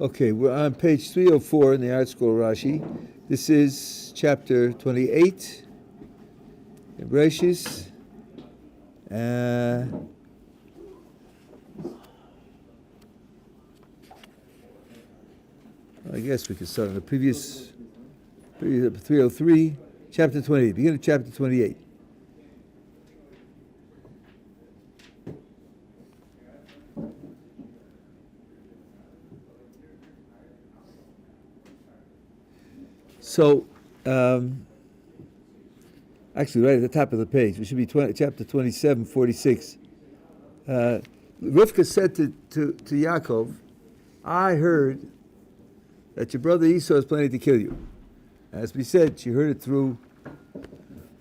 Okay, we're on page 304 in the Art Scroll Rashi. This is chapter 28 in Bereshis. I guess we could start on the previous 303, chapter 28, beginning of chapter 28. So, actually, right at the top of the page, we should be chapter 27, 46. Rivka said to Yaakov, I heard that your brother Esau is planning to kill you. As we said, she heard it through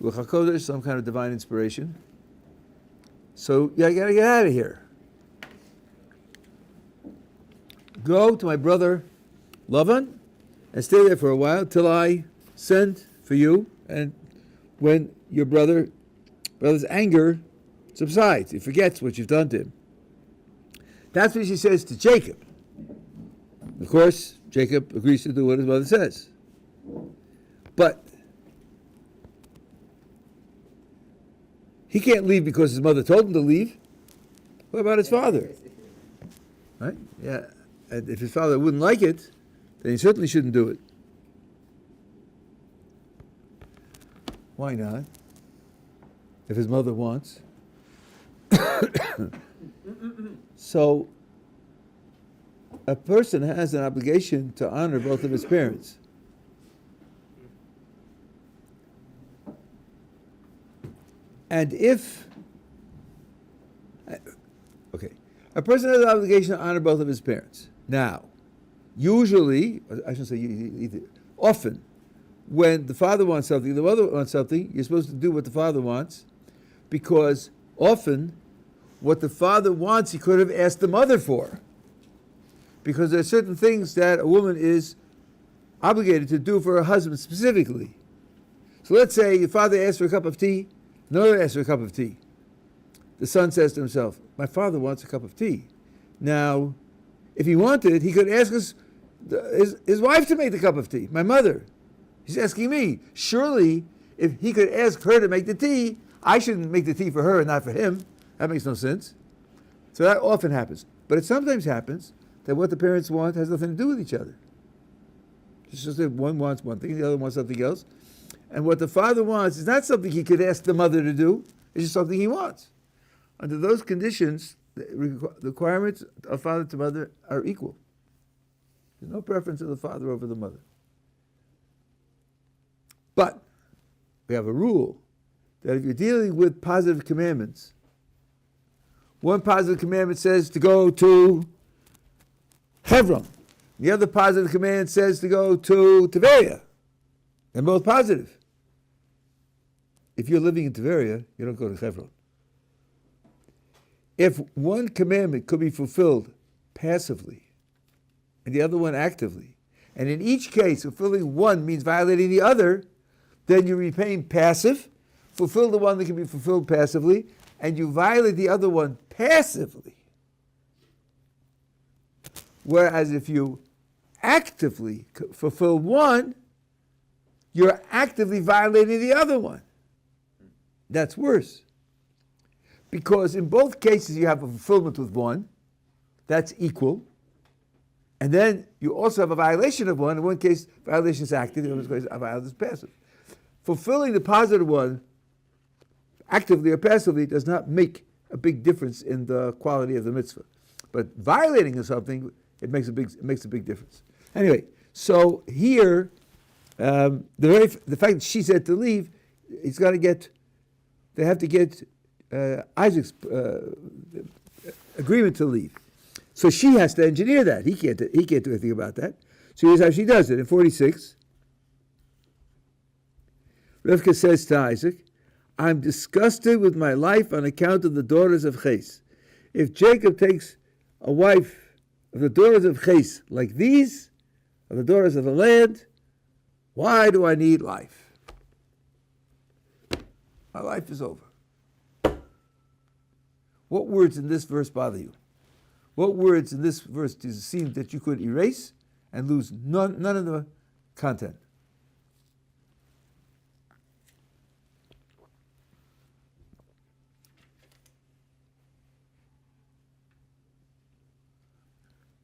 Ruach HaKodesh, some kind of divine inspiration. So, you gotta get out of here. Go to my brother Lavan and stay there for a while till I send for you, and when your brother's anger subsides, he forgets what you've done to him. That's what she says to Jacob. Of course, Jacob agrees to do what his mother says. But he can't leave because his mother told him to leave. What about his father? Right? Yeah. And if his father wouldn't like it, then he certainly shouldn't do it. Why not? If his mother wants. So, a person has an obligation to honor both of his parents. And if, a person has an obligation to honor both of his parents. Now, usually, I shouldn't say often, when the father wants something, the mother wants something, you're supposed to do what the father wants, because often what the father wants he could have asked the mother for. Because there are certain things that a woman is obligated to do for her husband specifically. So let's say your father asks for a cup of tea, the mother asks for a cup of tea. The son says to himself, my father wants a cup of tea. Now, if he wanted, he could ask his wife to make the cup of tea, my mother. He's asking me. Surely, if he could ask her to make the tea, I shouldn't make the tea for her and not for him. That makes no sense. So that often happens. But it sometimes happens that what the parents want has nothing to do with each other. It's just that one wants one thing, the other wants something else. And what the father wants is not something he could ask the mother to do, it's just something he wants. Under those conditions, the requirements of father to mother are equal. There's no preference of the father over the mother. But we have a rule that if you're dealing with positive commandments, one positive commandment says to go to Hebron. The other positive command says to go to Tiberia. They're both positive. If you're living in Tiberia, you don't go to Hebron. If one commandment could be fulfilled passively and the other one actively, and in each case fulfilling one means violating the other, then you remain passive, fulfill the one that can be fulfilled passively, and you violate the other one passively. Whereas if you actively fulfill one, you're actively violating the other one. That's worse. Because in both cases you have a fulfillment with one, that's equal, and then you also have a violation of one. In one case, violation is active, in another case, a violation is passive. Fulfilling the positive one, actively or passively, does not make a big difference in the quality of the mitzvah. But violating something, it makes a big difference. Anyway, so here, the fact that she said to leave, they have to get Isaac's agreement to leave. So she has to engineer that. He can't do anything about that. So here's how she does it. In 46, Rivka says to Isaac, I'm disgusted with my life on account of the daughters of Ches. If Jacob takes a wife of the daughters of Ches like these, of the daughters of the land, why do I need life? My life is over. What words in this verse bother you? What words in this verse does it seem that you could erase and lose none of the content?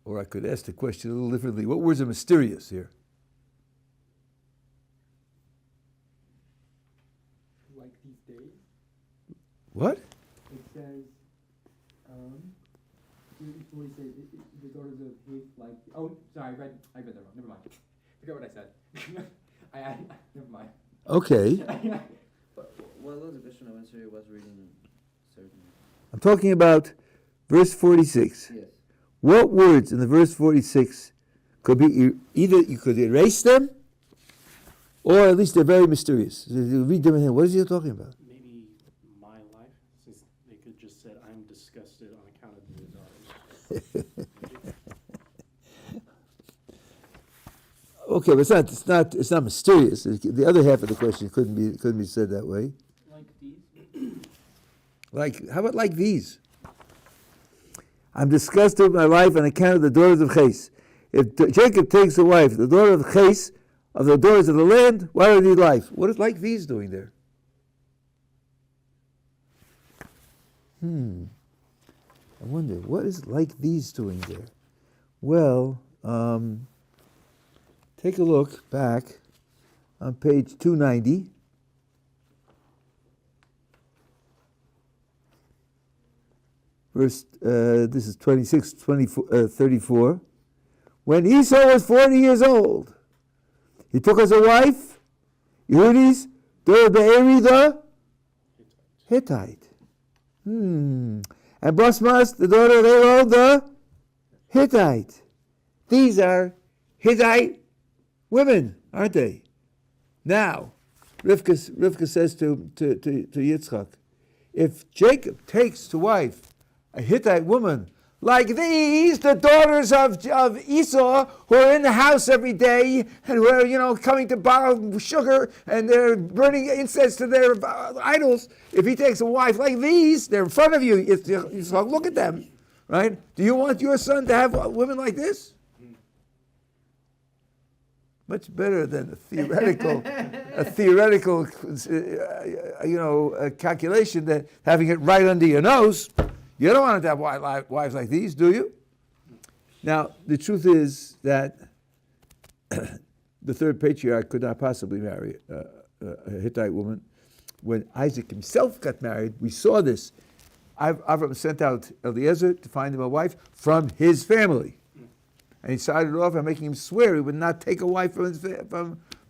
Or I could ask the question a little differently. What words are mysterious here? Like these days? What? It says, what he says, the daughters of hate, like, oh, sorry, I read that wrong. Never mind. Forget what I said. Never mind. Okay. But what was the question of answer? Was reading certain. I'm talking about verse 46. Yes. What words in the verse 46 could be either you could erase them, or at least they're very mysterious. You read them in here. What is he talking about? Maybe my life, since they could just said, I'm disgusted on account of the daughters. Okay, but it's not mysterious. The other half of the question couldn't be said that way. Like these? How about like these? I'm disgusted with my life on account of the daughters of Ches. If Jacob takes a wife, the daughter of Ches, of the daughters of the land, why do they need life? What is like these doing there? I wonder, what is like these doing there? Well, take a look back on page 290. Verse, this is 34. When Esau was 40 years old, he took as a wife Yehudis, daughter of Be'eri the Hittite. And Basmas, the daughter of Elon the Hittite. These are Hittite women, aren't they? Now, Rivka says to Yitzchak, if Jacob takes to wife a Hittite woman like these, the daughters of Esau, who are in the house every day and who are, coming to borrow sugar and they're burning incense to their idols. If he takes a wife like these, they're in front of you. Yitzchak, look at them, right? Do you want your son to have women like this? Much better than a theoretical, calculation that having it right under your nose. You don't want to have wives like these, do you? Now, the truth is that the third patriarch could not possibly marry a Hittite woman. When Isaac himself got married, we saw this. Avram sent out Eliezer to find him a wife from his family. And he started off by making him swear he would not take a wife from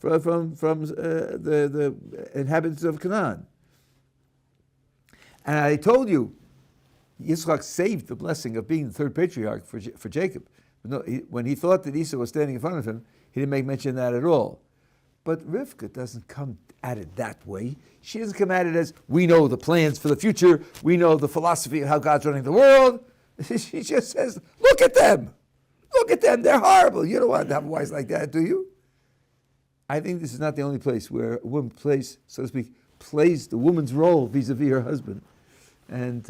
the inhabitants of Canaan. And I told you, Yitzchak saved the blessing of being the third patriarch for Jacob. When he thought that Esau was standing in front of him, he didn't make mention of that at all. But Rivka doesn't come at it that way. She doesn't come at it as, we know the plans for the future, we know the philosophy of how God's running the world. She just says, look at them. Look at them, they're horrible. You don't want to have wives like that, do you? I think this is not the only place where a woman plays, so to speak, plays the woman's role vis-a-vis her husband. And,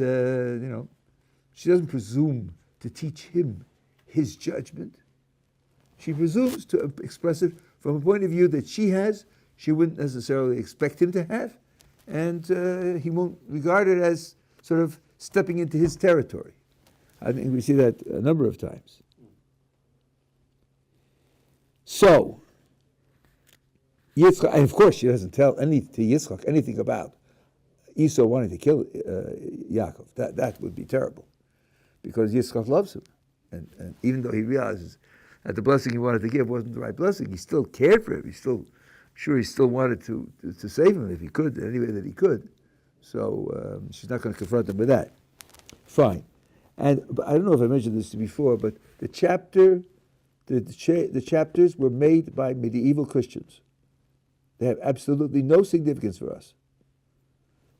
she doesn't presume to teach him his judgment. She presumes to express it from a point of view that she wouldn't necessarily expect him to have, and he won't regard it as sort of stepping into his territory. I think we see that a number of times. So, Yitzchak, and of course she doesn't tell to Yitzchak anything about Esau wanting to kill Yaakov. That would be terrible, because Yitzchak loves him. And even though he realizes that the blessing he wanted to give wasn't the right blessing, he still cared for him. He still wanted to save him if he could, in any way that he could. So she's not going to confront him with that. Fine. But I don't know if I mentioned this before, but the chapters were made by medieval Christians. They have absolutely no significance for us.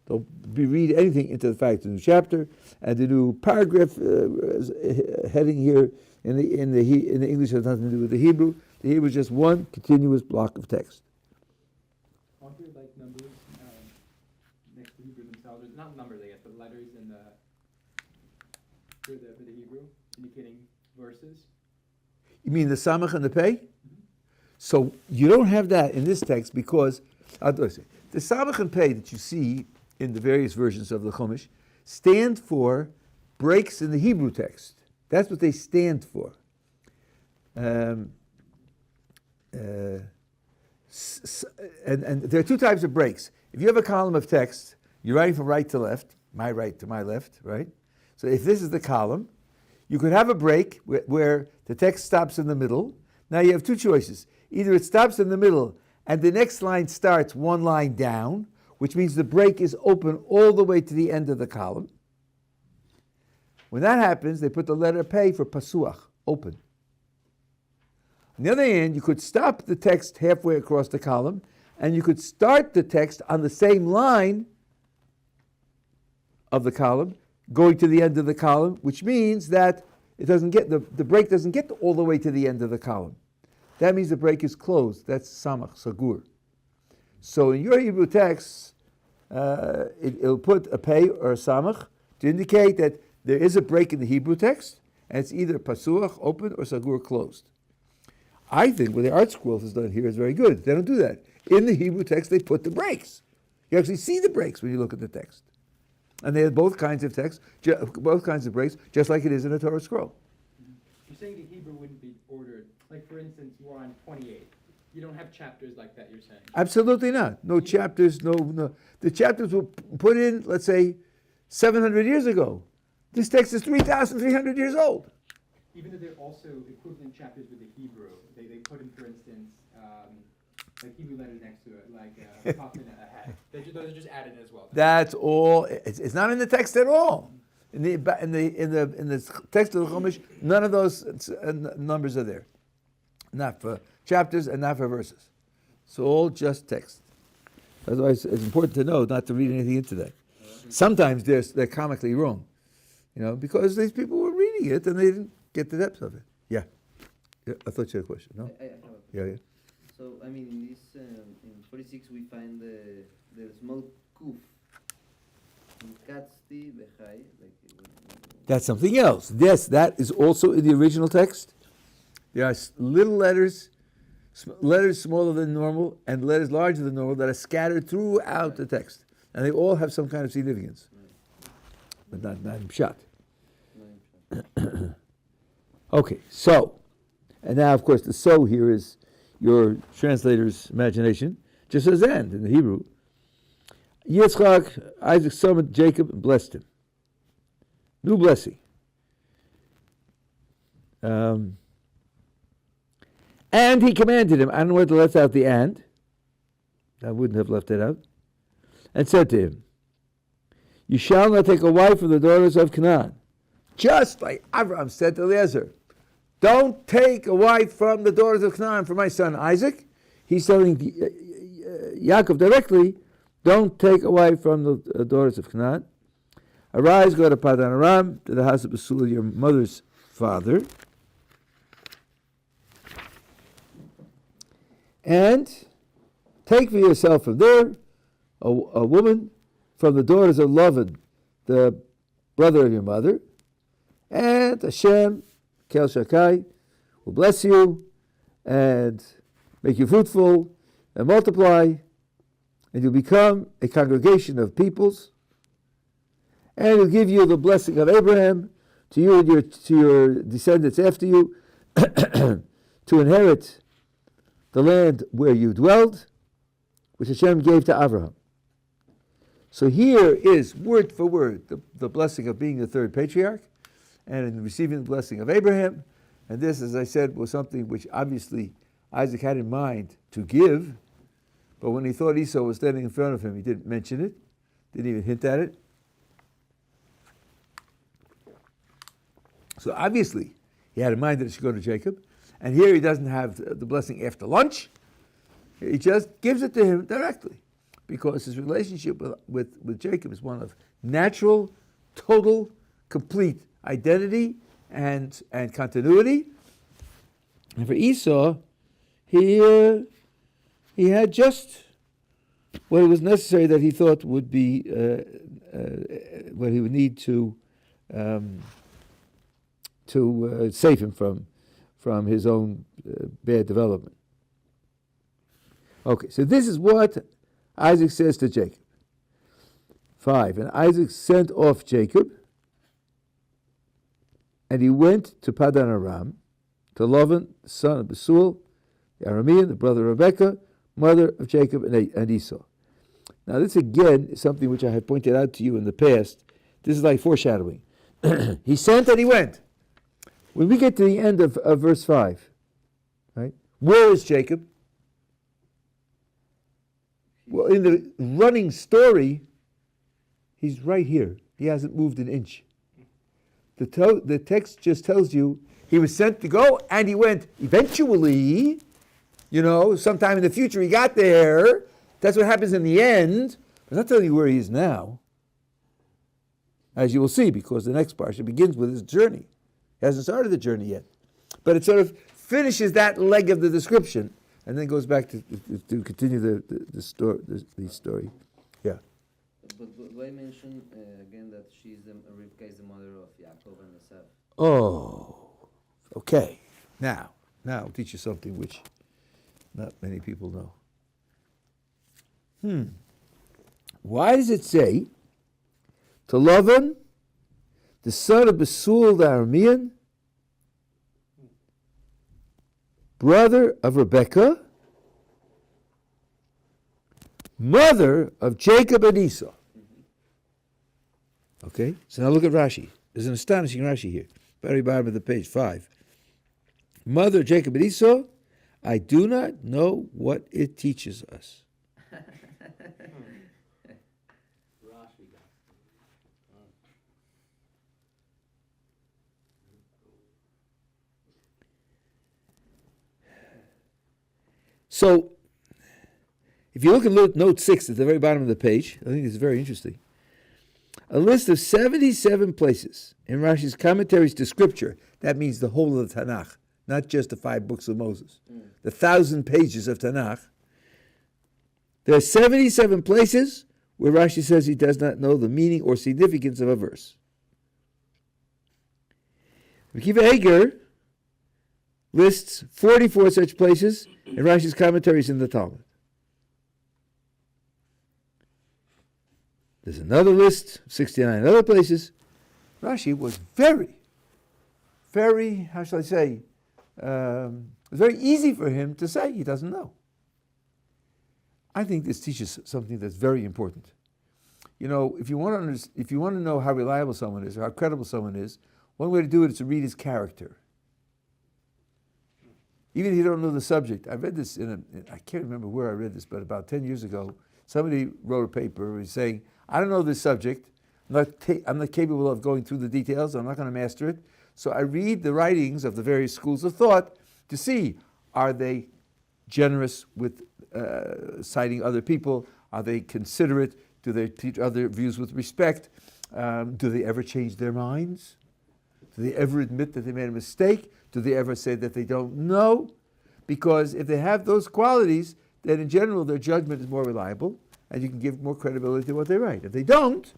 Don't read anything into the fact of the new chapter, and the new paragraph heading here in the English has nothing to do with the Hebrew. The Hebrew is just one continuous block of text. Aren't there like numbers next to Hebrew themselves? Not numbers, I guess, but letters in for the Hebrew. indicating verses. You mean the samach and the pei? So you don't have that in this text because the samach and pei that you see in the various versions of the Chumash stand for breaks in the Hebrew text. That's what they stand for. And there are two types of breaks. If you have a column of text, you're writing from right to left, my right to my left, right? So if this is the column, you could have a break where the text stops in the middle. Now you have two choices. Either it stops in the middle and the next line starts one line down, which means the break is open all the way to the end of the column. When that happens, they put the letter pei for pasuach, open. On the other hand, you could stop the text halfway across the column, and you could start the text on the same line of the column, going to the end of the column, which means that it doesn't get the break doesn't get all the way to the end of the column. That means the break is closed. That's samach, sagur. So in your Hebrew text, it'll put a pei or a samach to indicate that there is a break in the Hebrew text, and it's either pasuach, open, or sagur, closed. I think what the art school has done here is very good. They don't do that. In the Hebrew text, they put the breaks. You actually see the breaks when you look at the text. And they have both kinds of text, both kinds of breaks, just like it is in a Torah scroll. You're saying the Hebrew wouldn't be ordered. Like, for instance, we're on 28. You don't have chapters like that, you're saying? Absolutely not. No chapters, no. The chapters were put in, let's say, 700 years ago. This text is 3,300 years old. Even though they're also equivalent chapters with the Hebrew, they put in, for instance, like Hebrew letters next to it, like a puff and a hat. Those are just added as well. That's all. It's not in the text at all. In the text of the Chumash, none of those numbers are there. Not for chapters and not for verses. It's all just text. That's why it's important to know not to read anything into that. Sometimes they're comically wrong, because these people were reading it and they didn't get the depth of it. Yeah, I thought you had a question. No. I have a question. Yeah. So in this in 46 we find the small kuf. Katzti v'chai, That's something else. Yes, that is also in the original text. There are little letters smaller than normal and letters larger than normal that are scattered throughout the text. And they all have some kind of significance. But not in pshat. Okay, so. And now, of course, the so here is your translator's imagination. Just as and in the Hebrew. Yitzchak, Isaac summoned Jacob and blessed him. New blessing. And he commanded him, I don't know whether to left out the and. I wouldn't have left it out. And said to him, you shall not take a wife from the daughters of Canaan. Just like Abraham said to Eliezer, don't take a wife from the daughters of Canaan for my son Isaac. He's telling Yaakov directly, don't take a wife from the daughters of Canaan. Arise, go to Padan Aram, to the house of Basul, your mother's father. And take for yourself from there a woman from the daughters of Lavan, the brother of your mother. And Hashem, Kel Shakai, will bless you and make you fruitful and multiply, and you'll become a congregation of peoples, and he'll give you the blessing of Abraham to you and to your descendants after you to inherit the land where you dwelled, which Hashem gave to Abraham. So here is word for word the blessing of being the third patriarch and in receiving the blessing of Abraham. And this, as I said, was something which obviously Isaac had in mind to give, but when he thought Esau was standing in front of him, he didn't mention it, didn't even hint at it. So obviously, he had in mind that it should go to Jacob. And here he doesn't have the blessing after lunch. He just gives it to him directly, because his relationship with Jacob is one of natural, total, complete identity and continuity. And for Esau, he had just what was necessary that he thought would be what he would need to to save him from his own bad development. Okay, so this is what Isaac says to Jacob. 5. And Isaac sent off Jacob, and he went to Padan Aram, to Lavan, the son of Bethuel, the Aramean, the brother of Rebekah, mother of Jacob and Esau. Now this again is something which I have pointed out to you in the past. This is like foreshadowing. He sent and he went. When we get to the end of verse 5, right? Where is Jacob? Well, in the running story, he's right here. He hasn't moved an inch. The text just tells you he was sent to go and he went. Eventually, sometime in the future he got there. That's what happens in the end. But I'm not telling you where he is now. As you will see, because the next parsha begins with his journey. He hasn't started the journey yet. But it sort of finishes that leg of the description and then goes back to continue the story. Yeah. But why mention again that Rivka is the mother of Yaakov and Esau? Oh, okay. Now I'll teach you something which not many people know. Why does it say to Lavan, the son of Bethuel the Aramean, brother of Rebekah, mother of Jacob and Esau? Okay, so now look at Rashi. There's an astonishing Rashi here. Very bottom of the page, 5. Mother of Jacob and Esau, I do not know what it teaches us. So, if you look at note 6 at the very bottom of the page, I think it's very interesting. A list of 77 places in Rashi's commentaries to Scripture. That means the whole of the Tanakh, not just the 5 books of Moses. The 1,000 pages of Tanakh. There are 77 places where Rashi says he does not know the meaning or significance of a verse. Akiva Eger lists 44 such places in Rashi's commentaries in the Talmud. There's another list, 69 other places. Rashi was very, how shall I say, it was very easy for him to say he doesn't know. I think this teaches something that's very important. If you want to know how reliable someone is or how credible someone is, one way to do it is to read his character. Even if you don't know the subject. I read this I can't remember where I read this, but about 10 years ago, somebody wrote a paper saying, I don't know this subject, I'm not capable of going through the details, I'm not going to master it, so I read the writings of the various schools of thought to see, are they generous with citing other people, are they considerate, do they treat other views with respect, do they ever change their minds, do they ever admit that they made a mistake, do they ever say that they don't know? Because if they have those qualities, then in general their judgment is more reliable and you can give more credibility to what they write. If they don't,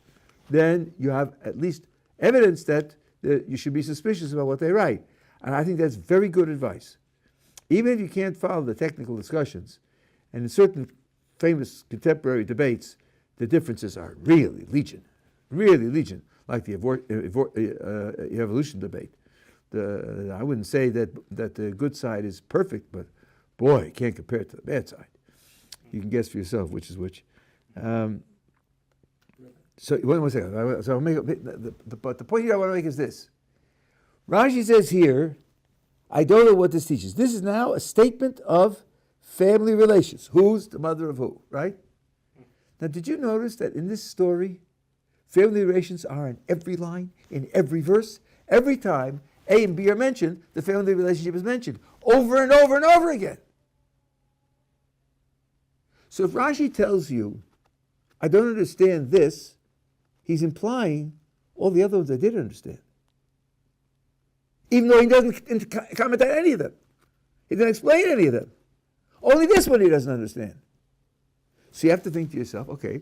then you have at least evidence that you should be suspicious about what they write. And I think that's very good advice. Even if you can't follow the technical discussions, and in certain famous contemporary debates, the differences are really legion, like the evolution debate. I wouldn't say that the good side is perfect, but boy, you can't compare it to the bad side. You can guess for yourself which is which. So one second. So I'll make but the point here I want to make is this. Rashi says here, I don't know what this teaches. This is now a statement of family relations. Who's the mother of who, right? Now, did you notice that in this story, family relations are in every line, in every verse? Every time A and B are mentioned, the family relationship is mentioned over and over and over again. So if Rashi tells you, I don't understand this, he's implying all the other ones I did understand. Even though he doesn't comment on any of them. He didn't explain any of them. Only this one he doesn't understand. So you have to think to yourself, okay,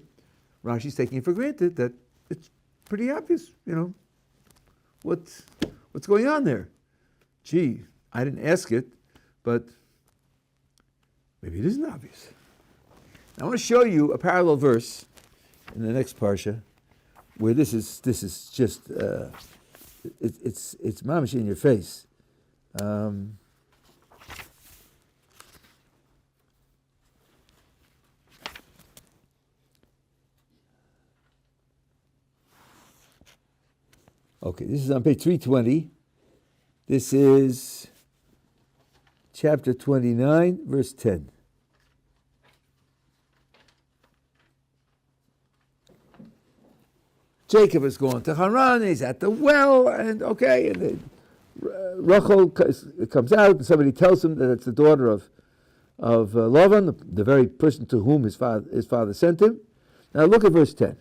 Rashi's taking it for granted that it's pretty obvious, what What's going on there? Gee, I didn't ask it, but maybe it isn't obvious. I want to show you a parallel verse in the next parsha, where this is just it's mamish in your face. Okay, this is on page 320. This is chapter 29, verse 10. Jacob is going to Haran, he's at the well, and then Rachel comes out, and somebody tells him that it's the daughter of Lavan, the very person to whom his father sent him. Now look at verse 10.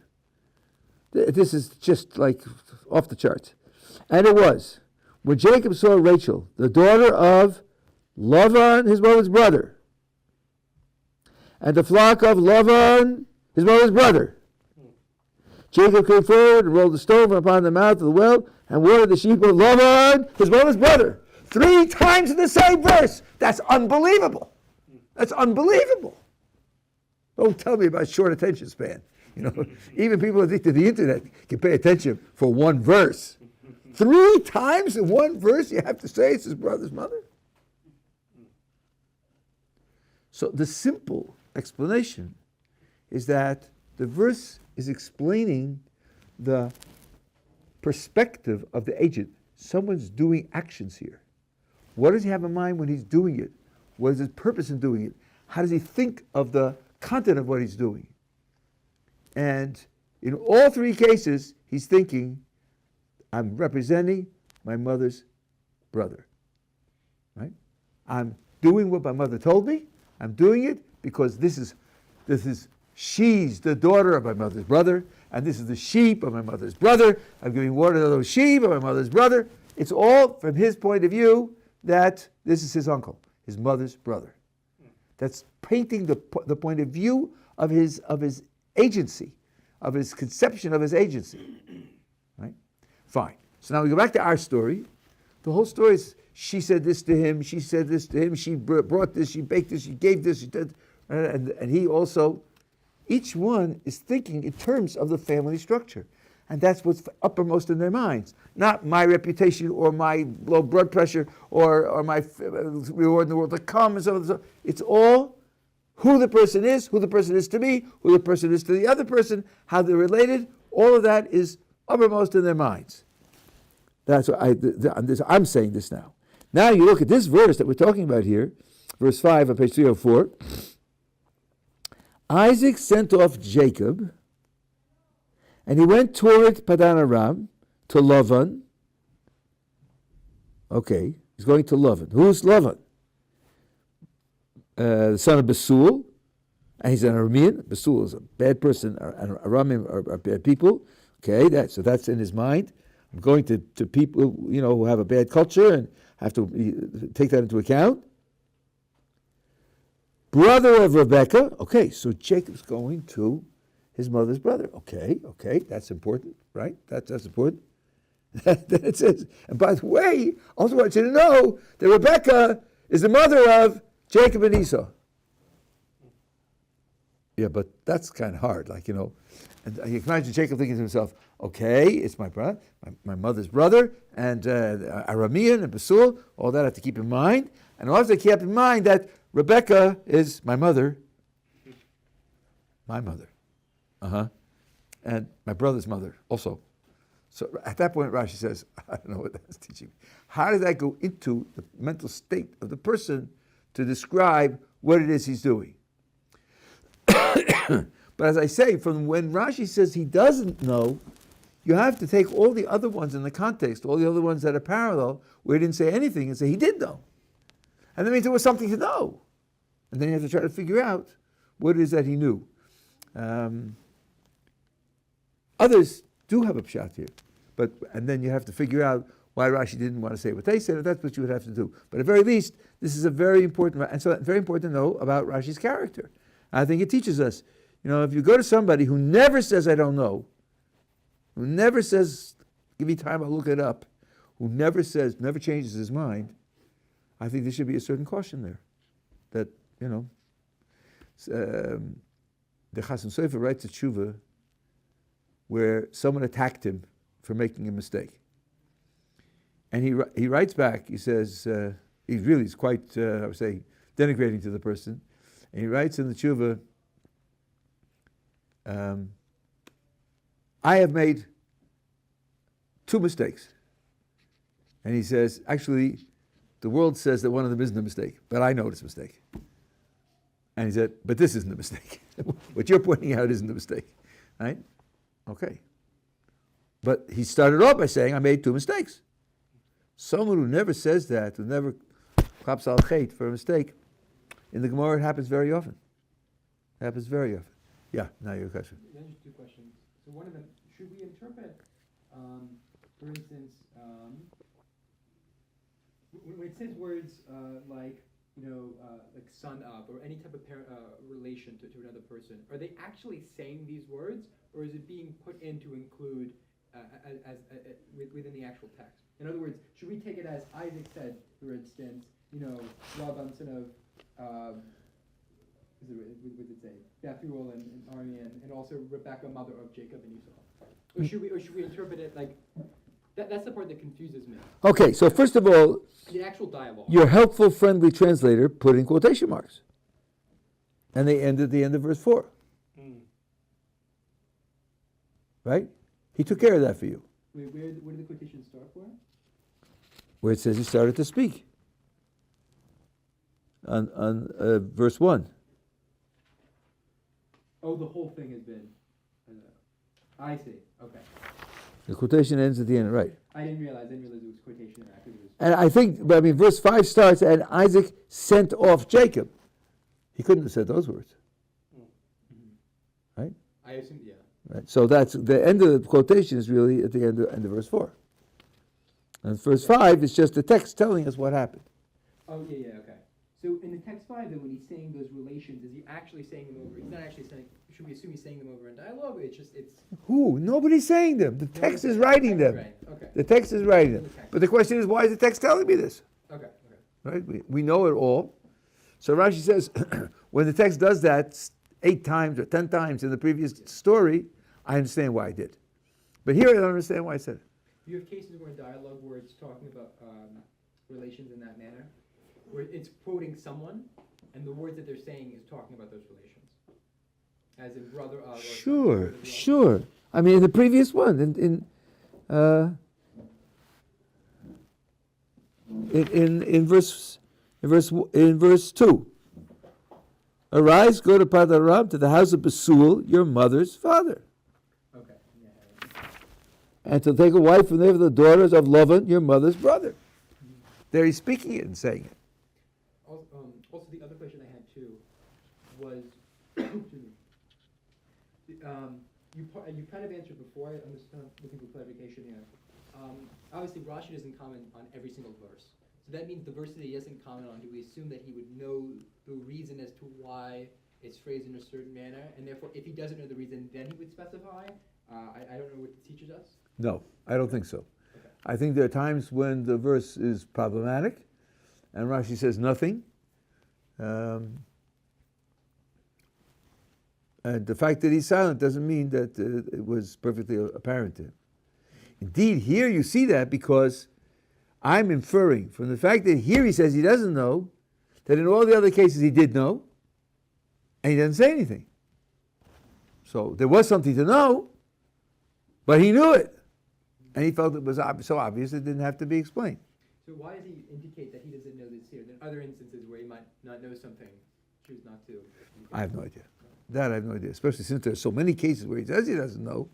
This is just like off the charts. And it was, when Jacob saw Rachel, the daughter of Lavan, his mother's brother, and the flock of Lavan, his mother's brother, Jacob came forward and rolled the stone upon the mouth of the well and watered the sheep of Lavan, his mother's brother. 3 times in the same verse. That's unbelievable. That's unbelievable. Don't tell me about short attention span. Even people addicted to the internet can pay attention for one verse. 3 times in one verse you have to say it's his brother's mother? So the simple explanation is that the verse is explaining the perspective of the agent. Someone's doing actions here. What does he have in mind when he's doing it? What is his purpose in doing it? How does he think of the content of what he's doing? And in all 3 cases, he's thinking, I'm representing my mother's brother. Right? I'm doing what my mother told me. I'm doing it because she's the daughter of my mother's brother, and this is the sheep of my mother's brother. I'm giving water to those sheep of my mother's brother. It's all from his point of view that this is his uncle, his mother's brother. That's painting the point of view of his agency, of his conception of his agency. Right? Fine. So now we go back to our story. The whole story is she said this to him, she said this to him, she brought this, she baked this, she gave this, she did, and he also, each one is thinking in terms of the family structure. And that's what's uppermost in their minds. Not my reputation or my low blood pressure or my reward in the world to come and so on. It's all who the person is to me, who the person is to the other person, how they're related. All of that is uppermost in their minds. That's what I'm saying this now. Now you look at this verse that we're talking about here, verse 5 on page 304. Isaac sent off Jacob, and he went toward Padan Aram to Lavan. Okay, he's going to Lavan. Who's Lavan? The son of Besul, and he's an Aramean. Besul is a bad person, and Aramim are bad people. Okay, that's in his mind. I'm going to people who have a bad culture and have to take that into account. Brother of Rebekah. Okay, so Jacob's going to his mother's brother. Okay, that's important, right? That's important. It says, and by the way, I also want you to know that Rebekah is the mother of Jacob and Esau. Yeah, but that's kind of hard, and you can imagine Jacob thinking to himself, okay, it's my brother, my mother's brother, and Aramean and Besul, all that I have to keep in mind. And I also keep in mind that Rebekah is my mother. My mother. And my brother's mother also. So at that point, Rashi says, I don't know what that's teaching me. How does that go into the mental state of the person to describe what it is he's doing? But as I say, from when Rashi says he doesn't know, you have to take all the other ones in the context, all the other ones that are parallel, where he didn't say anything, and say he did know. And that means there was something to know. And then you have to try to figure out what it is that he knew. Others do have a pshat here, and then you have to figure out why Rashi didn't want to say what they said, and that's what you would have to do. But at very least, this is a very important, and so very important to know about Rashi's character. I think it teaches us, if you go to somebody who never says, I don't know, who never says, give me time, I'll look it up, who never changes his mind, I think there should be a certain caution there. That, the Chasam Sofer writes a tshuva where someone attacked him for making a mistake. And he writes back, he says, he really is quite, I would say, denigrating to the person. And he writes in the tshuva, I have made 2 mistakes. And he says, actually, the world says that one of them isn't a mistake, but I know it's a mistake. And he said, but this isn't a mistake. What you're pointing out isn't a mistake. Right? Okay. But he started off by saying, I made 2 mistakes. Someone who never says that, who never claps al chait for a mistake, in the Gemara it happens very often. It happens very often. Yeah, now your question. Then just 2 questions. So one of them, should we interpret, for instance, when it says words like son of, or any type of relation to another person, are they actually saying these words, or is it being put in to include within the actual text? In other words, should we take it as Isaac said, for instance, Laban son of, what does it say? Bethuel and Arni, and also Rebecca, mother of Jacob and Esau. Or should we interpret it like that's the part that confuses me. Okay, so first of all, the actual dialogue. Your helpful, friendly translator put in quotation marks. And they end at the end of verse 4. Right? He took care of that for you. Wait, where did the quotation start for? Where it says he started to speak. On verse 1. Oh, the whole thing has been. I see. Okay. The quotation ends at the end, right? I didn't realize it was quotation mark. And I think, verse 5 starts, and Isaac sent off Jacob. He couldn't have said those words. Right? I assume, yeah. Right. So that's the end of the quotation is really at the end of verse 4. And verse 5 is just the text telling us what happened. Oh, yeah, okay. So in the text 5, then, when he's saying those relations, is he actually saying them over? He's not actually saying, should we assume he's saying them over in dialogue, or it's... Who? Nobody's saying them. The text is writing them. Right. Okay. The text is writing them. But the question is, why is the text telling me this? Okay. Right? We know it all. So Rashi says, when the text does that 8 times or 10 times in the previous story, I understand why I did. But here I don't understand why I said it. You have cases where in dialogue where it's talking about relations in that manner, where it's quoting someone, and the words that they're saying is talking about those relations. As in brother of... Sure. I mean, in the previous one, in verse 2. Arise, go to Padaram, to the house of Besuel, your mother's father. Okay. Yeah. And to take a wife from there for the daughters of Lavan, your mother's brother. There he's speaking it and saying it. Also, the other question I had too was, you kind of answered before. I'm just kind of looking for clarification here. Obviously, Rashi doesn't comment on every single verse. So that means the verses that he doesn't comment on, do we assume that he would know the reason as to why it's phrased in a certain manner? And therefore, if he doesn't know the reason, then he would specify? I don't know what it teaches us. No, I don't think so. Okay. I think there are times when the verse is problematic, and Rashi says nothing. And the fact that he's silent doesn't mean that it was perfectly apparent to him. Indeed, here you see that because I'm inferring from the fact that here he says he doesn't know, that in all the other cases he did know, and he doesn't say anything. So there was something to know, but he knew it. And he felt it was so obvious it didn't have to be explained. So why does he indicate that he doesn't know this here? Then other instances where he might not know something, choose not to. I have no idea. That I have no idea, especially since there are so many cases where he says he doesn't know.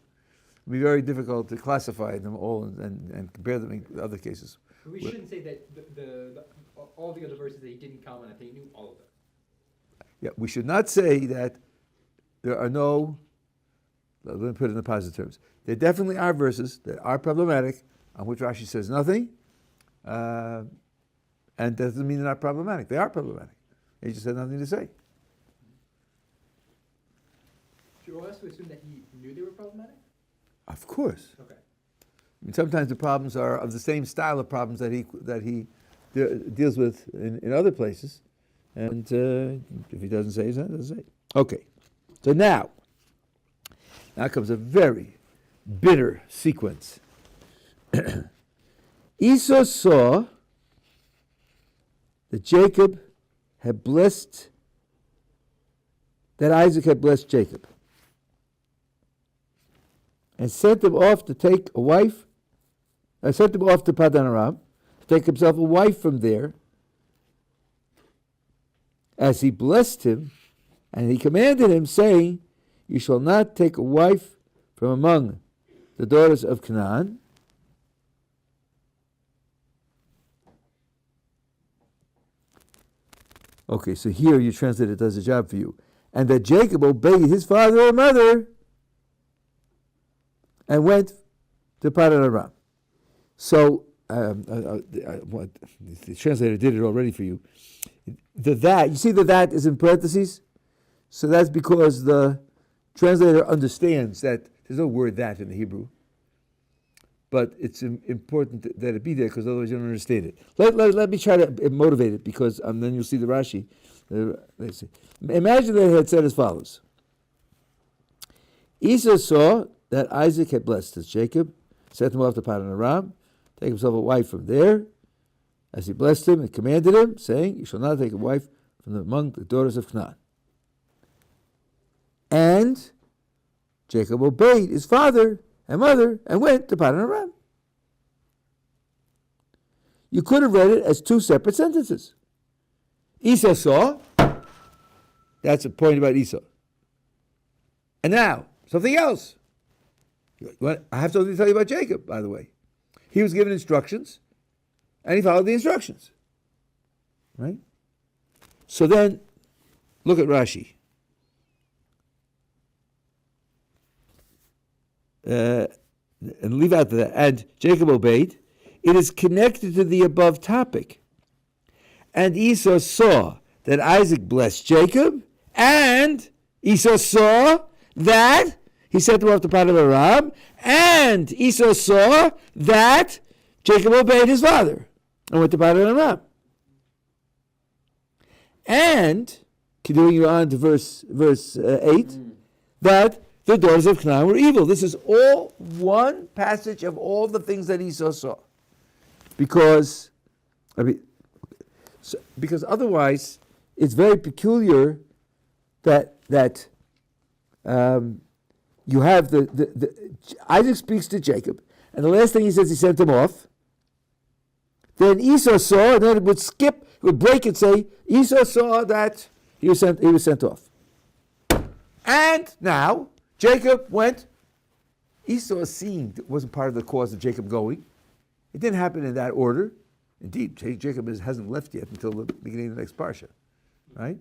It would be very difficult to classify them all and compare them with other cases. But we shouldn't say that all the other verses that he didn't comment on, he knew all of them. Yeah, we should not say that there are no, let me put it in the positive terms. There definitely are verses that are problematic, on which Rashi says nothing, and doesn't mean they're not problematic. They are problematic. He just had nothing to say. Should we also assume that he knew they were problematic? Of course. Okay. mean, sometimes the problems are of the same style of problems that he deals with in other places. And if he doesn't say, he doesn't say. Okay. So now comes a very bitter sequence. Esau saw that Isaac had blessed Jacob, and sent him off to take a wife. Sent him off to Padan Aram to take himself a wife from there. As he blessed him, and he commanded him, saying, "You shall not take a wife from among the daughters of Canaan." Okay, so here you translate it does a job for you. And that Jacob obeyed his father and mother and went to Padan Aram. So, the translator did it already for you. You see that is in parentheses? So that's because the translator understands that there's no word that in the Hebrew. But it's important that it be there, because otherwise you don't understand it. Let me try to motivate it, because then you'll see the Rashi. Let's see. Imagine that it had said as follows. Esau saw that Isaac had blessed his Jacob, sent him off to Padan Aram, take himself a wife from there. As he blessed him and commanded him, saying, "You shall not take a wife from among the daughters of Canaan." And Jacob obeyed his father and mother and went to Padan Aram. You could have read it as two separate sentences. Esau saw. That's a point about Esau. And now, something else. I have something to tell you about Jacob, by the way. He was given instructions, and he followed the instructions. Right? So then, look at Rashi. And leave out that. And Jacob obeyed. It is connected to the above topic. And Esau saw that Isaac blessed Jacob, and Esau saw that he sent him off to Padan Aram, and Esau saw that Jacob obeyed his father and went to Padan Aram. And, continuing on to verse 8, that the daughters of Canaan were evil. This is all one passage of all the things that Esau saw. Because otherwise it's very peculiar that you have Isaac speaks to Jacob, and the last thing he says, he sent him off. Then Esau saw, and then it would break and say, Esau saw that he was sent off. And now Jacob went. Esau seeing wasn't part of the cause of Jacob going. It didn't happen in that order. Indeed, Jacob hasn't left yet until the beginning of the next parsha, right?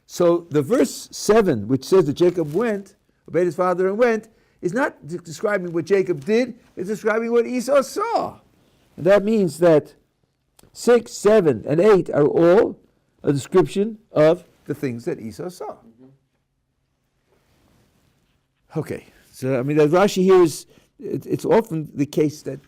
So the verse 7, which says that Jacob went, obeyed his father and went, is not describing what Jacob did, it's describing what Esau saw. And that means that 6, 7, and 8 are all a description of the things that Esau saw. Mm-hmm. Okay, so the Rashi here it's often the case that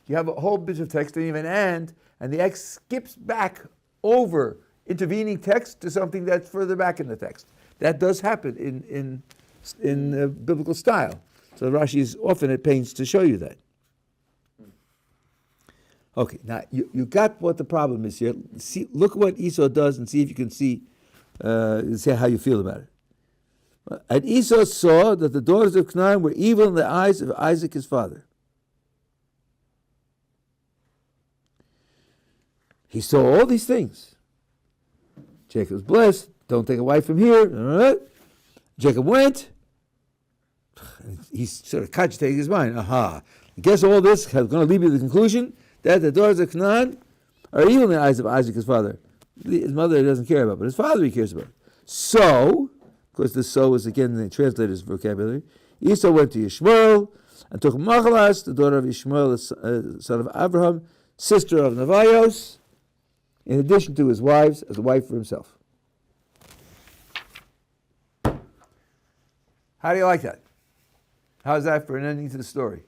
you have a whole bit of text and even and the X skips back over intervening text to something that's further back in the text. That does happen in biblical style. So Rashi is often at pains to show you that. Okay, now you got what the problem is here. Look what Esau does and see if you can see how you feel about it. And Esau saw that the daughters of Canaan were evil in the eyes of Isaac his father. He saw all these things. Jacob's blessed. Don't take a wife from here. Jacob went. He's sort of cogitating his mind. I guess all this is going to lead me to the conclusion that the daughters of Canaan are evil in the eyes of Isaac, his father. His mother he doesn't care about, but his father he cares about. So, of course, this "so" is again in the translator's vocabulary. Esau went to Yishmael and took Machalas, the daughter of Yishmael, the son of Abraham, sister of Nevios, in addition to his wives, as a wife for himself. How do you like that? How's that for an ending to the story?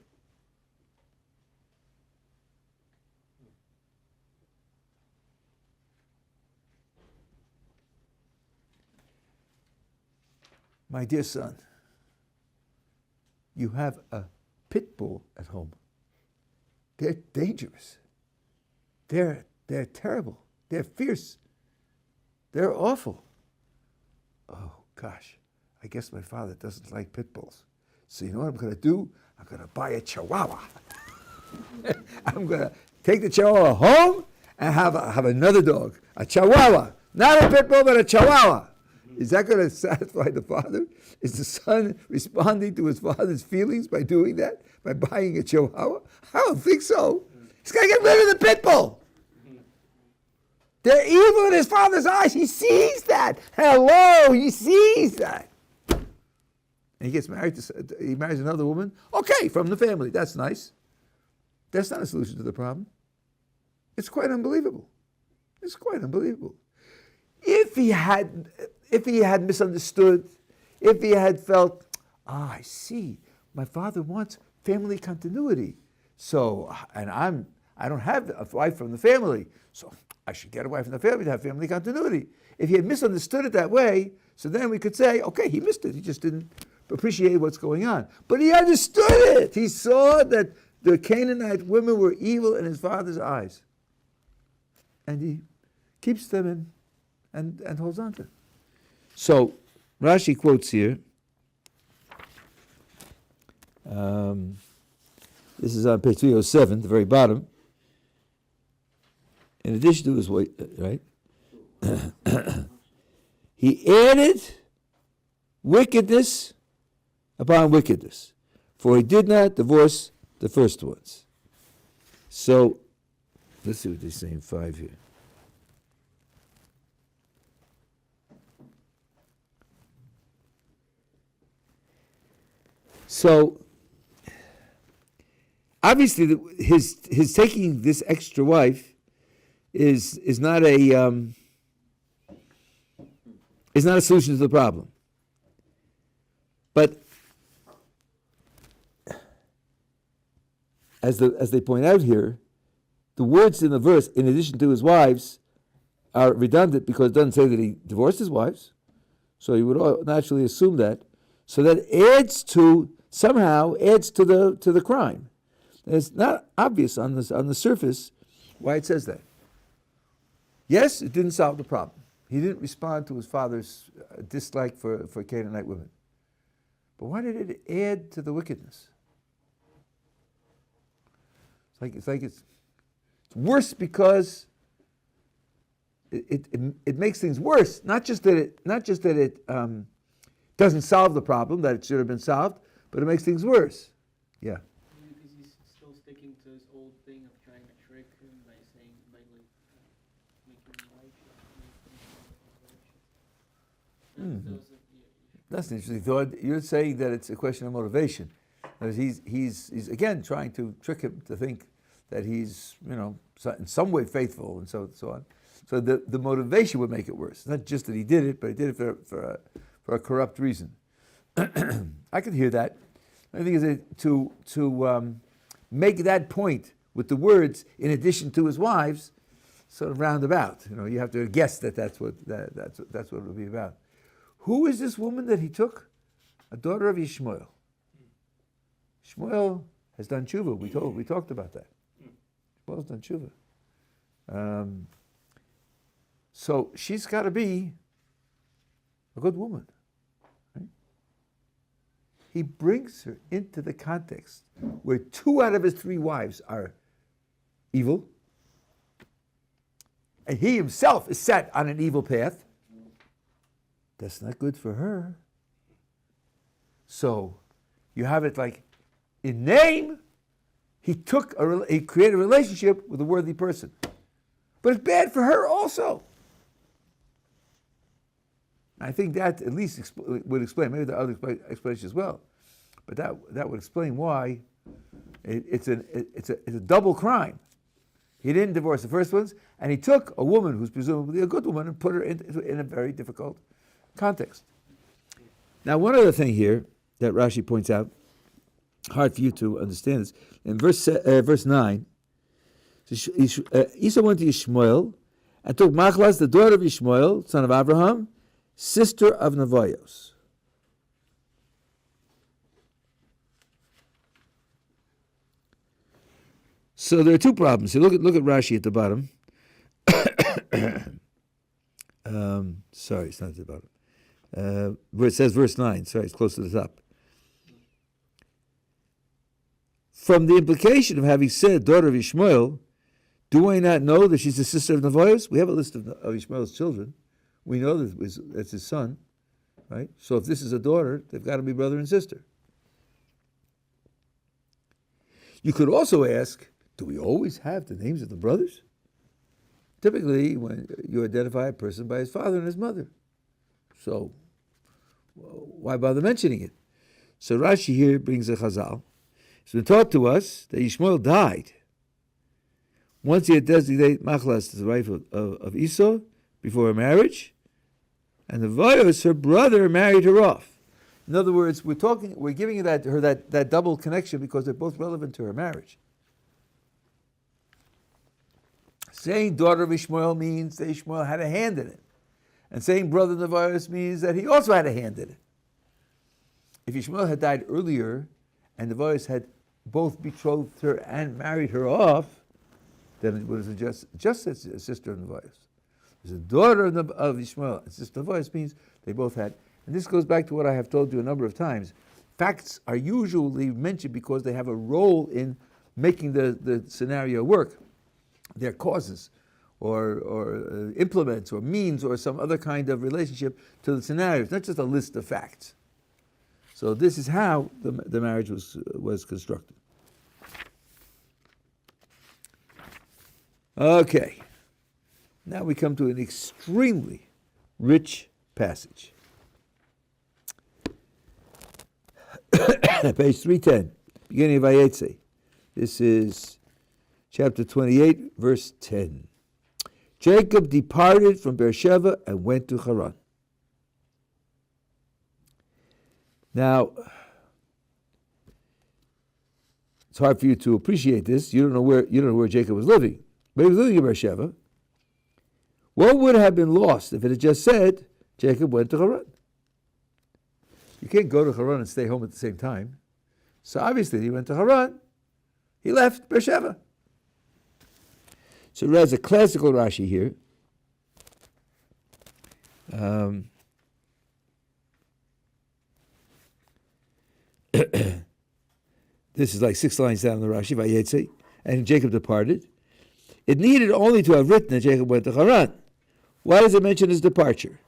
my dear son, you have a pit bull at home. They're dangerous. They're terrible. They're fierce. They're awful. Oh, gosh. I guess my father doesn't like pit bulls. So you know what I'm going to do? I'm going to buy a Chihuahua. I'm going to take the Chihuahua home and have another dog. A Chihuahua. Not a pit bull, but a Chihuahua. Is that going to satisfy the father? Is the son responding to his father's feelings by doing that? By buying a Chihuahua? I don't think so. He's got to get rid of the pit bull. They're evil in his father's eyes. He sees that. Hello, he sees that. And he gets married he marries another woman. Okay, from the family. That's nice. That's not a solution to the problem. It's quite unbelievable. It's quite unbelievable. If he had misunderstood, if he had felt, I see, my father wants family continuity. So, and I don't have a wife from the family, so I should get a wife from the family to have family continuity. If he had misunderstood it that way, so then we could say, okay, he missed it. He just didn't appreciate what's going on. But he understood it. He saw that the Canaanite women were evil in his father's eyes. And he keeps them and holds on to them. So, Rashi quotes here. This is on page 307, the very bottom. In addition to his weight, right? He added wickedness upon wickedness, for he did not divorce the first ones. So, let's see what they say in 5 here. So, obviously, his taking this extra wife is not a solution to the problem. But as they point out here, the words in the verse, in addition to his wives, are redundant because it doesn't say that he divorced his wives. So you would naturally assume that. So that somehow adds to the crime. And it's not obvious on the surface why it says that. Yes, it didn't solve the problem. He didn't respond to his father's dislike for Canaanite women. But why did it add to the wickedness? It's like it's worse because it makes things worse. Not just that it doesn't solve the problem that it should have been solved, but it makes things worse. Yeah. Because he's still sticking to his old thing of trying to trick him by saying, making him righteous. That's an interesting thought. You're saying that it's a question of motivation. He's again trying to trick him to think that he's in some way faithful and so on. So the motivation would make it worse. Not just that he did it, but he did it for a corrupt reason. I could hear that. I think is to make that point with the words in addition to his wives, sort of roundabout. You have to guess that's what it will be about. Who is this woman that he took? A daughter of Yishmael. Shmuel has done tshuva. We talked about that. Shmuel's done tshuva. So she's got to be a good woman. Right? He brings her into the context where 2 out of his 3 wives are evil, and he himself is set on an evil path. That's not good for her. So you have it like in name, he created a relationship with a worthy person. But it's bad for her also. I think that at least would explain, maybe the other explanation as well, but that would explain why it's a double crime. He didn't divorce the first ones, and he took a woman who's presumably a good woman and put her in a very difficult context. Now, one other thing here that Rashi points out, hard for you to understand this, in verse 9, Esau went to Yishmael and took Machlas, the daughter of Yishmael, son of Abraham, sister of Nevoios. So there are two problems. So look at Rashi at the bottom. Sorry, it's not at the bottom. Where it says verse 9. Sorry, it's close to the top. From the implication of having said daughter of Ishmael, do I not know that she's the sister of Nevoios? We have a list of Ishmael's children. We know that that's his son, right? So if this is a daughter, they've got to be brother and sister. You could also ask, do we always have the names of the brothers? Typically, when you identify a person by his father and his mother. So, why bother mentioning it? So Rashi here brings a chazal. It's been taught to us that Ishmael died once he had designated Machlas as the wife of Esau before her marriage, and the Nevoios, her brother, married her off. In other words, we're giving her that double connection because they're both relevant to her marriage. Saying daughter of Ishmael means that Ishmael had a hand in it. And saying brother Nevoios means that he also had a hand in it. If Ishmael had died earlier and Nevoios had both betrothed her and married her off, then it was just a sister of Nevoios. There's a daughter of Ishmael and sister of Nevoios means they both had. And this goes back to what I have told you a number of times. Facts are usually mentioned because they have a role in making the scenario work. They're causes or implements or means or some other kind of relationship to the scenario. It's not just a list of facts. So this is how the marriage was constructed. Okay. Now we come to an extremely rich passage. Page 310, beginning of Vayetze. This is chapter 28, verse 10. Jacob departed from Beersheba and went to Haran. Now, it's hard for you to appreciate this. You don't know where Jacob was living, but he was living in Beersheba. What would have been lost if it had just said Jacob went to Haran? You can't go to Haran and stay home at the same time. So obviously he went to Haran. He left Beersheba. So there's a classical Rashi here. This is like 6 lines down in the Rashi, Vayetze, and Jacob departed. It needed only to have written that Jacob went to Haran. Why does it mention his departure?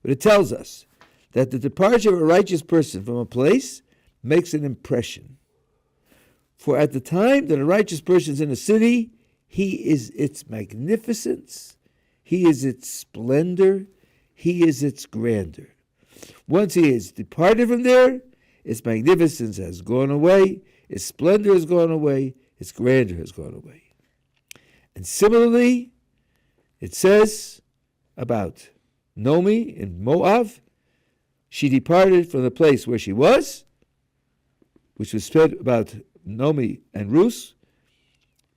But it tells us that the departure of a righteous person from a place makes an impression. For at the time that a righteous person is in a city, he is its magnificence, he is its splendor, he is its grandeur. Once he is departed from there, its magnificence has gone away, its splendor has gone away, its grandeur has gone away. And similarly, it says about Nomi in Moab, she departed from the place where she was, which was said about Nomi and Ruth,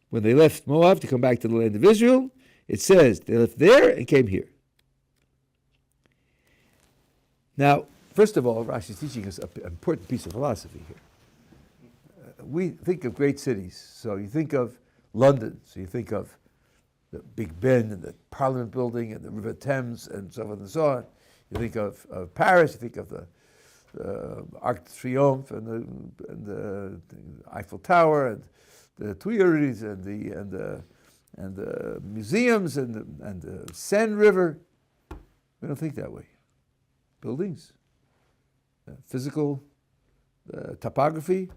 when they left Moab to come back to the land of Israel. It says they left there and came here. Now, first of all, Rashi is teaching us an important piece of philosophy here. We think of great cities, so you think of London, so you think of the Big Ben and the Parliament Building and the River Thames and so on and so on. You think of Paris, you think of the Arc de Triomphe and the Eiffel Tower and the Tuileries and the museums and the Seine River. We don't think that way. Buildings, physical topography.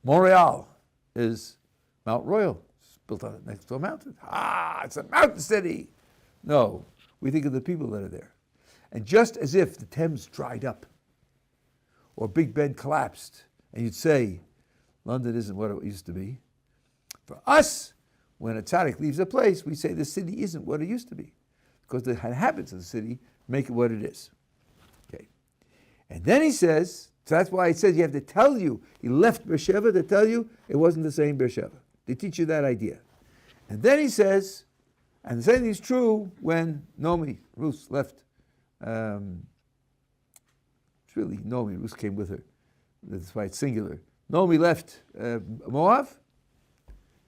Montreal is Mount Royal. It's built on next to a mountain. It's a mountain city. No, we think of the people that are there. And just as if the Thames dried up or Big Ben collapsed, and you'd say, London isn't what it used to be. For us, when a tzaddik leaves a place, we say the city isn't what it used to be, because the habits of the city make it what it is. Okay. And then he says, so that's why he says you have to tell you, he left Beersheba to tell you it wasn't the same Beersheba. They teach you that idea. And then he says, and the same thing is true when Nomi, Ruth, left. It's really Nomi, Ruth came with her. That's why it's singular. Nomi left Moab.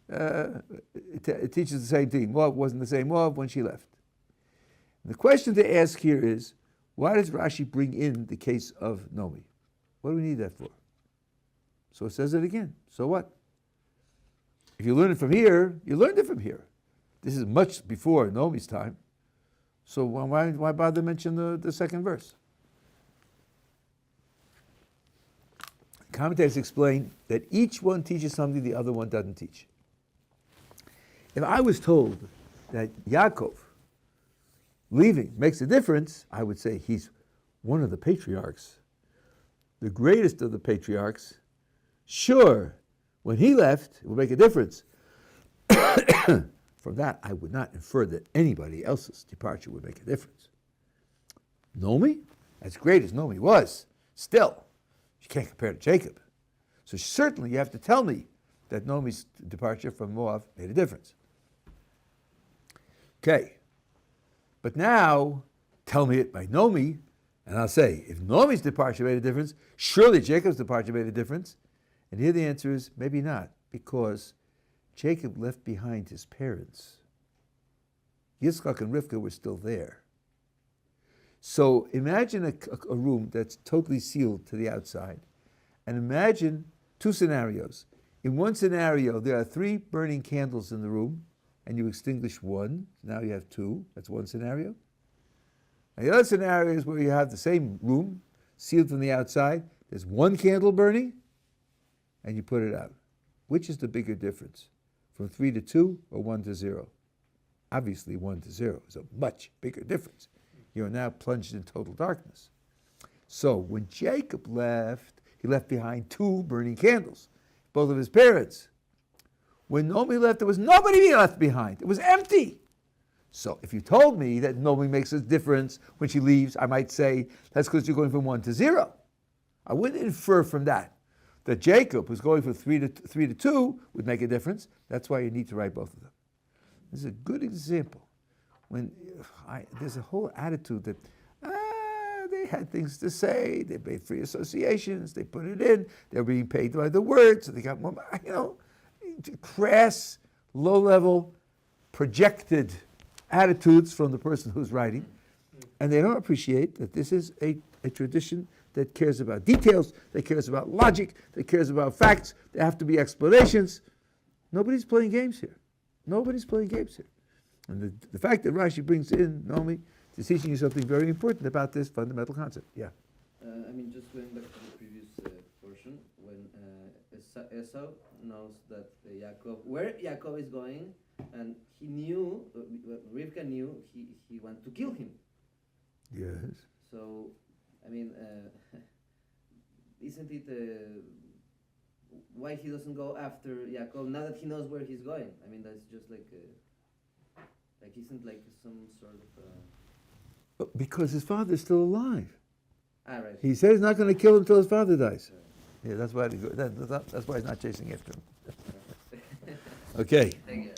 it teaches the same thing. Moab wasn't the same Moab when she left. The question to ask here is, why does Rashi bring in the case of Nomi? What do we need that for? So it says it again. So what? If you learn it from here, you learned it from here. This is much before Nomi's time. So why bother mention the second verse? Commentators explain that each one teaches something the other one doesn't teach. If I was told that Yaakov leaving makes a difference, I would say he's one of the patriarchs, the greatest of the patriarchs. Sure, when he left, it would make a difference. From that, I would not infer that anybody else's departure would make a difference. Nomi, as great as Nomi was, still, you can't compare to Jacob. So certainly you have to tell me that Nomi's departure from Moab made a difference. Okay, but now tell me it by Nomi, and I'll say, if Nomi's departure made a difference, surely Jacob's departure made a difference. And here the answer is maybe not, because Jacob left behind his parents. Yitzchak and Rivka were still there. So imagine a room that's totally sealed to the outside, and imagine two scenarios. In one scenario, there are 3 burning candles in the room, and you extinguish one. Now you have 2. That's one scenario. And the other scenario is where you have the same room, sealed from the outside. There's 1 candle burning, and you put it out. Which is the bigger difference? From 3 to 2 or 1 to 0? Obviously 1 to 0 is a much bigger difference. You are now plunged in total darkness. So when Jacob left, he left behind 2 burning candles, both of his parents. When Nomi left, there was nobody left behind. It was empty. So if you told me that Nomi makes a difference when she leaves, I might say, that's because you're going from 1 to 0. I wouldn't infer from that Jacob, who's going from 3 to 2, would make a difference. That's why you need to write both of them. This is a good example. When there's a whole attitude that they had things to say, they made free associations, they put it in, they're being paid by the word, so they got more, crass, low-level, projected attitudes from the person who's writing, and they don't appreciate that this is a tradition that cares about details, that cares about logic, that cares about facts. There have to be explanations. Nobody's playing games here. Nobody's playing games here. And the fact that Rashi brings in Nomi is teaching you something very important about this fundamental concept. Yeah. Just going back to the previous portion, when Esau knows that where Yaakov is going, and he knew, Rivka knew, he wanted to kill him. Yes. So, isn't it why he doesn't go after Yaakov now that he knows where he's going? That's just isn't some sort of... Because his father's still alive. Right. He said he's not going to kill him until his father dies. Yeah, that's why he's not chasing after him. Okay. Thank you.